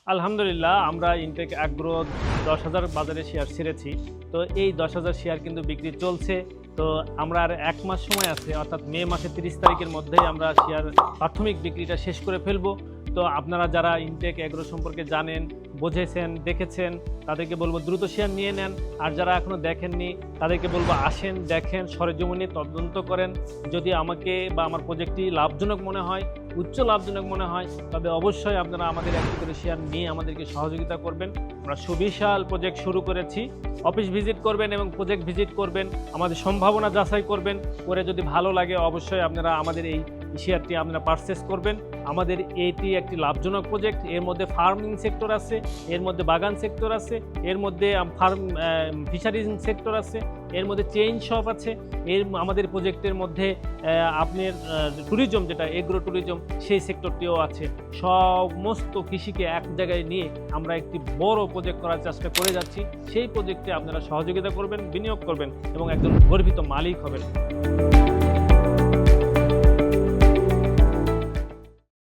আলহামদুলিল্লাহ আমরা intact agro 10,000 বাজারে শেয়ার ছেড়েছি। তো এই 10,000 শেয়ার কিন্তু বিক্রি চলছে। তো আমরা আর 1 মাস সময় আছে, অর্থাৎ মে মাসের 30 তারিখের মধ্যেই আমরা শেয়ার প্রাথমিক বিক্রিটা শেষ করে ফেলবো। তো আপনারা যারা ইনটেক অ্যাগ্রো সম্পর্কে জানেন, বুঝেছেন, দেখেছেন, তাদেরকে বলবো দ্রুত শেয়ার নিয়ে নেন। আর যারা এখনো দেখেননি তাদেরকে বলবো আসেন, দেখেন, সরেজমিনে তদন্ত করেন। যদি আমাকে বা আমার প্রজেক্টটি লাভজনক মনে হয়, উচ্চ লাভজনক মনে হয়, তবে অবশ্যই আপনারা আমাদের একটি করে শেয়ার নিয়ে আমাদেরকে সহযোগিতা করবেন। আমরা সুবিশাল প্রজেক্ট শুরু করেছি। অফিস ভিজিট করবেন এবং প্রজেক্ট ভিজিট করবেন, আমাদের সম্ভাবনা যাচাই করবেন, করে যদি ভালো লাগে অবশ্যই আপনারা আমাদের এই শেয়ারটি আপনারা পারচেস করবেন। আমাদের এটি একটি লাভজনক প্রজেক্ট। এর মধ্যে ফার্মিং সেক্টর আছে, এর মধ্যে বাগান সেক্টর আছে, এর মধ্যে ফিশারিজ সেক্টর আছে, এর মধ্যে চেইন শপ আছে। আমাদের প্রজেক্টের মধ্যে আপনার ট্যুরিজম, যেটা এগ্রো ট্যুরিজম, সেই সেক্টরটিও আছে। সমস্ত কৃষিকে এক জায়গায় নিয়ে আমরা একটি বড় প্রজেক্ট করার চেষ্টা করে যাচ্ছি। সেই প্রজেক্টে আপনারা সহযোগিতা করবেন, বিনিয়োগ করবেন এবং একজন গর্বিত মালিক হবেন।